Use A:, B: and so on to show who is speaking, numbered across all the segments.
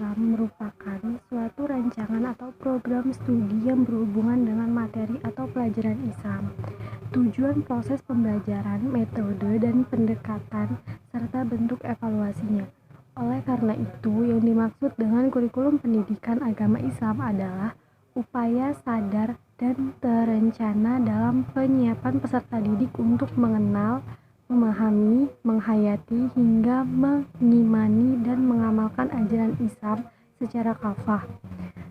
A: Islam merupakan suatu rancangan atau program studi yang berhubungan dengan materi atau pelajaran Islam. Tujuan proses pembelajaran, metode, dan pendekatan, serta bentuk evaluasinya. Oleh karena itu, yang dimaksud dengan kurikulum pendidikan agama Islam adalah upaya sadar dan terencana dalam penyiapan peserta didik untuk mengenal, memahami, menghayati, hingga mengimani dan mengamalkan ajaran Islam secara kafah.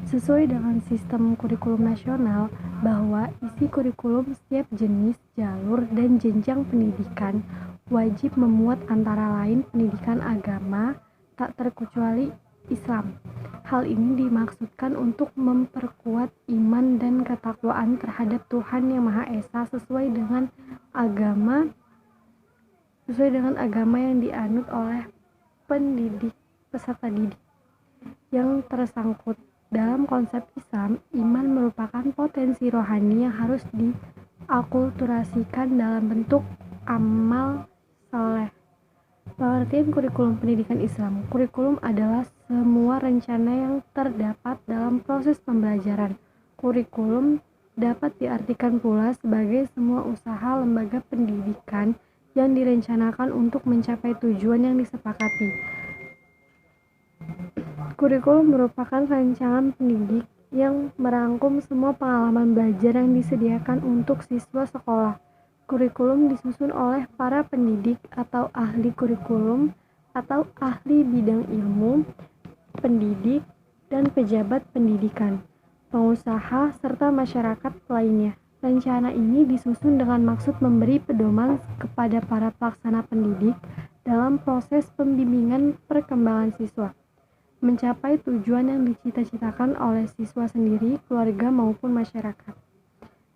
A: Sesuai dengan sistem kurikulum nasional, bahwa isi kurikulum setiap jenis, jalur, dan jenjang pendidikan wajib memuat antara lain pendidikan agama, tak terkecuali Islam. Hal ini dimaksudkan untuk memperkuat iman dan ketakwaan terhadap Tuhan Yang Maha Esa sesuai dengan agama yang dianut oleh peserta didik yang tersangkut. Dalam konsep Islam, iman merupakan potensi rohani yang harus diakulturasikan dalam bentuk amal soleh. Pengertian kurikulum pendidikan Islam. Kurikulum adalah semua rencana yang terdapat dalam proses pembelajaran. Kurikulum dapat diartikan pula sebagai semua usaha lembaga pendidikan yang direncanakan untuk mencapai tujuan yang disepakati. Kurikulum merupakan rancangan pendidik yang merangkum semua pengalaman belajar yang disediakan untuk siswa sekolah. Kurikulum disusun oleh para pendidik atau ahli kurikulum atau ahli bidang ilmu, pendidik, dan pejabat pendidikan, pengusaha, serta masyarakat lainnya. Rencana ini disusun dengan maksud memberi pedoman kepada para pelaksana pendidik dalam proses pembimbingan perkembangan siswa, mencapai tujuan yang dicita-citakan oleh siswa sendiri, keluarga, maupun masyarakat.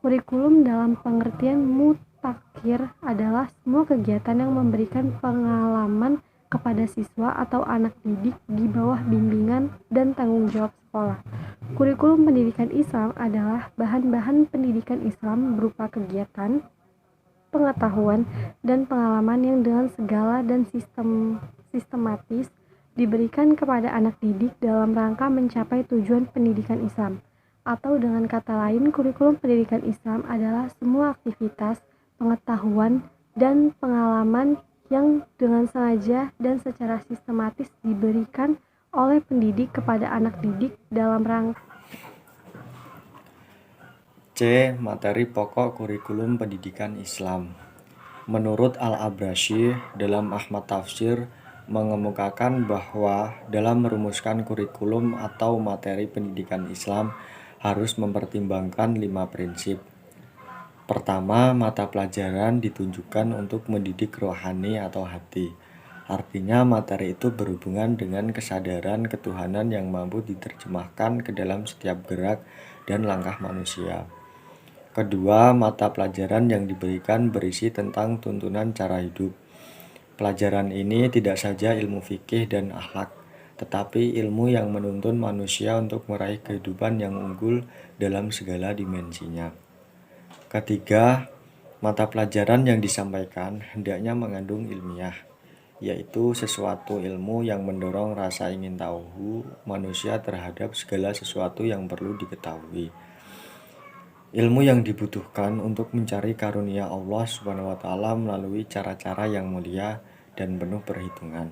A: Kurikulum dalam pengertian mutakhir adalah semua kegiatan yang memberikan pengalaman kepada siswa atau anak didik di bawah bimbingan dan tanggung jawab sekolah. Kurikulum pendidikan Islam adalah bahan-bahan pendidikan Islam berupa kegiatan, pengetahuan, dan pengalaman yang dengan segala dan sistematis diberikan kepada anak didik dalam rangka mencapai tujuan pendidikan Islam. Atau dengan kata lain, kurikulum pendidikan Islam adalah semua aktivitas, pengetahuan, dan pengalaman yang dengan sengaja dan secara sistematis diberikan oleh pendidik kepada anak didik dalam rangka
B: C. Materi pokok kurikulum pendidikan Islam. Menurut Al-Abrashi dalam Ahmad Tafsir mengemukakan bahwa dalam merumuskan kurikulum atau materi pendidikan Islam harus mempertimbangkan 5 prinsip. Pertama, mata pelajaran ditunjukkan untuk mendidik rohani atau hati. Artinya materi itu berhubungan dengan kesadaran ketuhanan yang mampu diterjemahkan ke dalam setiap gerak dan langkah manusia. Kedua, mata pelajaran yang diberikan berisi tentang tuntunan cara hidup. Pelajaran ini tidak saja ilmu fikih dan akhlak, tetapi ilmu yang menuntun manusia untuk meraih kehidupan yang unggul dalam segala dimensinya. Ketiga, mata pelajaran yang disampaikan hendaknya mengandung ilmiah, yaitu sesuatu ilmu yang mendorong rasa ingin tahu manusia terhadap segala sesuatu yang perlu diketahui. Ilmu yang dibutuhkan untuk mencari karunia Allah SWT melalui cara-cara yang mulia dan penuh perhitungan.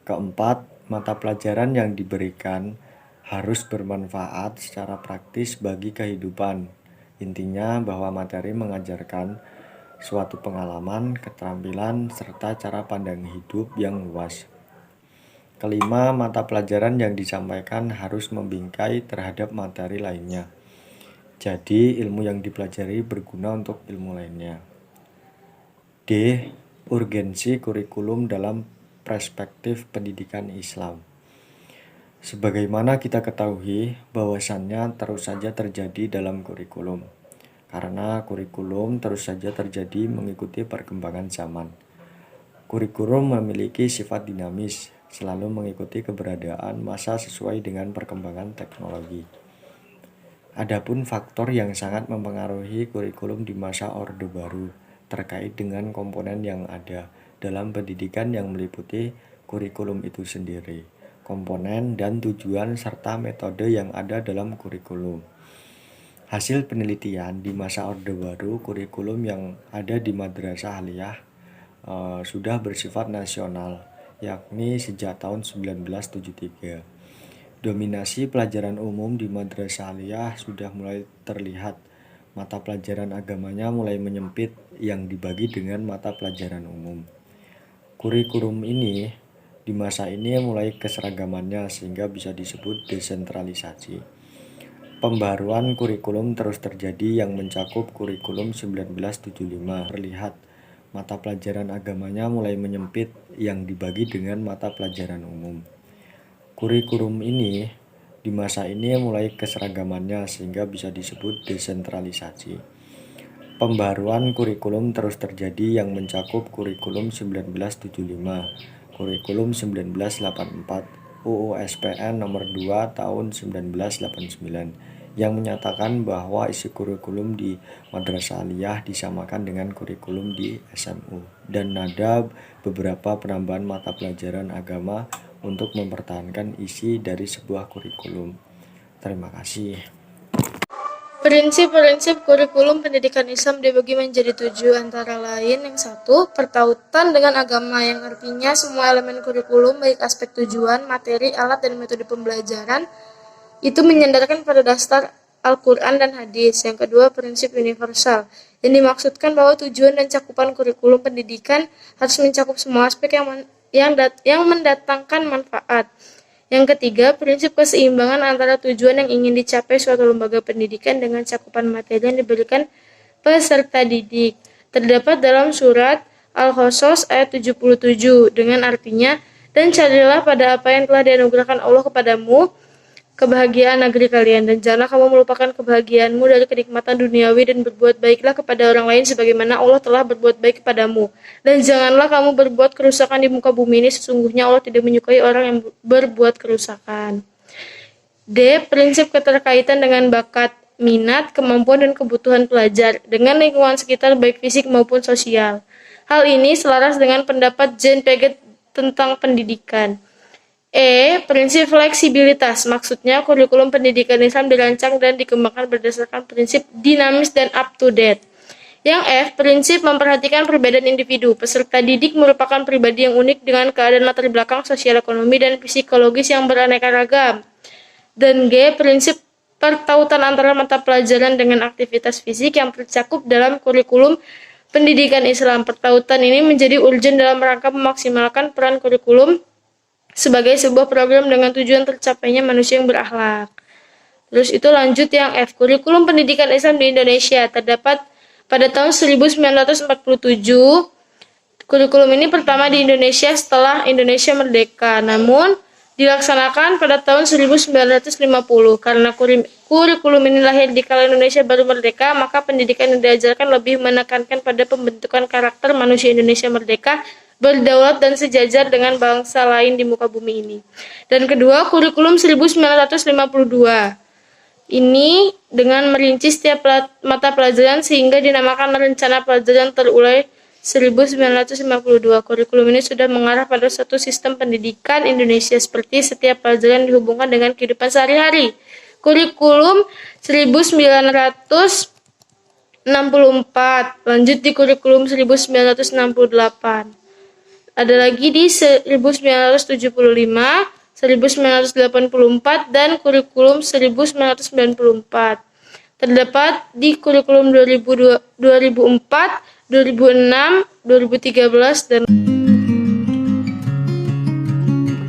B: Keempat, mata pelajaran yang diberikan harus bermanfaat secara praktis bagi kehidupan. Intinya bahwa materi mengajarkan suatu pengalaman, keterampilan, serta cara pandang hidup yang luas. Kelima, mata pelajaran yang disampaikan harus membingkai terhadap materi lainnya. Jadi, ilmu yang dipelajari berguna untuk ilmu lainnya. D. Urgensi kurikulum dalam perspektif pendidikan Islam. Sebagaimana kita ketahui, bahwasannya terus saja terjadi dalam kurikulum. Karena kurikulum terus saja terjadi mengikuti perkembangan zaman. Kurikulum memiliki sifat dinamis, selalu mengikuti keberadaan masa sesuai dengan perkembangan teknologi. Adapun faktor yang sangat mempengaruhi kurikulum di masa Orde Baru terkait dengan komponen yang ada dalam pendidikan yang meliputi kurikulum itu sendiri. komponen dan tujuan serta metode yang ada dalam kurikulum. Hasil penelitian di masa Orde Baru, kurikulum yang ada di Madrasah Aliyah sudah bersifat nasional, yakni sejak tahun 1973. Dominasi pelajaran umum di Madrasah Aliyah sudah mulai terlihat. Mata pelajaran agamanya mulai menyempit yang dibagi dengan mata pelajaran umum. Kurikulum ini di masa ini mulai keseragamannya sehingga bisa disebut desentralisasi. Pembaruan kurikulum terus terjadi yang mencakup kurikulum 1975. Terlihat mata pelajaran agamanya mulai menyempit yang dibagi dengan mata pelajaran umum. Kurikulum ini di masa ini mulai keseragamannya sehingga bisa disebut desentralisasi. Pembaruan kurikulum terus terjadi yang mencakup kurikulum 1975, kurikulum 1984, UU SPN nomor 2 tahun 1989 yang menyatakan bahwa isi kurikulum di Madrasah Aliyah disamakan dengan kurikulum di SMU dan ada beberapa penambahan mata pelajaran agama untuk mempertahankan isi dari sebuah kurikulum. Terima kasih.
C: Prinsip-prinsip kurikulum pendidikan Islam dibagi menjadi 7 antara lain. Yang 1, pertautan dengan agama, yang artinya semua elemen kurikulum baik aspek tujuan, materi, alat, dan metode pembelajaran itu menyandarkan pada dasar Al-Quran dan hadis. Yang kedua, prinsip universal, yang dimaksudkan bahwa tujuan dan cakupan kurikulum pendidikan harus mencakup semua aspek yang mendatangkan manfaat. Yang ketiga, prinsip keseimbangan antara tujuan yang ingin dicapai suatu lembaga pendidikan dengan cakupan materi yang diberikan peserta didik. Terdapat dalam surat Al-Qasas ayat 77 dengan artinya, dan carilah pada apa yang telah dianugerahkan Allah kepadamu kebahagiaan negeri kalian, dan janganlah kamu melupakan kebahagiaanmu dari kenikmatan duniawi, dan berbuat baiklah kepada orang lain sebagaimana Allah telah berbuat baik kepadamu. Dan janganlah kamu berbuat kerusakan di muka bumi ini, sesungguhnya Allah tidak menyukai orang yang berbuat kerusakan. D. Prinsip keterkaitan dengan bakat, minat, kemampuan, dan kebutuhan pelajar dengan lingkungan sekitar baik fisik maupun sosial. Hal ini selaras dengan pendapat Jean Piaget tentang pendidikan. E. Prinsip fleksibilitas, maksudnya kurikulum pendidikan Islam dirancang dan dikembangkan berdasarkan prinsip dinamis dan up-to-date. Yang F. Prinsip memperhatikan perbedaan individu. Peserta didik merupakan pribadi yang unik dengan keadaan latar belakang sosial, ekonomi, dan psikologis yang beraneka ragam. Dan G. Prinsip pertautan antara mata pelajaran dengan aktivitas fisik yang tercakup dalam kurikulum pendidikan Islam. Pertautan ini menjadi urgent dalam rangka memaksimalkan peran kurikulum sebagai sebuah program dengan tujuan tercapainya manusia yang berakhlak. Terus itu lanjut yang F. Kurikulum pendidikan Islam di Indonesia terdapat pada tahun 1947. Kurikulum ini pertama di Indonesia setelah Indonesia merdeka, namun dilaksanakan pada tahun 1950. Karena kurikulum ini lahir di kala Indonesia baru merdeka, maka pendidikan yang diajarkan lebih menekankan pada pembentukan karakter manusia Indonesia merdeka, berdaulat dan sejajar dengan bangsa lain di muka bumi ini. Dan kedua, kurikulum 1952. Ini dengan merinci setiap mata pelajaran sehingga dinamakan rencana pelajaran terurai 1952. Kurikulum ini sudah mengarah pada suatu sistem pendidikan Indonesia seperti setiap pelajaran dihubungkan dengan kehidupan sehari-hari. Kurikulum 1964, lanjut di kurikulum 1968. Ada lagi di 1975, 1984, dan kurikulum 1994. Terdapat di kurikulum 2004, 2006, 2013, dan